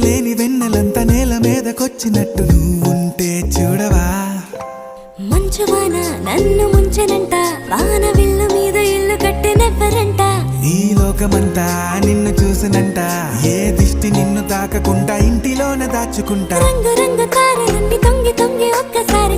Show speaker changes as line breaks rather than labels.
లేని వెన్నెలంతా నేల మీదకొచ్చినట్టు నువ్వుంటే చూడవా.
మంచువాన నన్ను ముంచెనంట, వాన విల్లు మీద ఇల్లు కట్టినెవ్వరంట.
ఈ లోకమంతా నిన్ను చూసినంట, ఏ దిష్టి నిన్ను తాకకుండా ఇంటిలోనే దాచుకుంటా.
రంగు రంగు తారలన్నీ తొంగి తొంగి ఒక్కసారి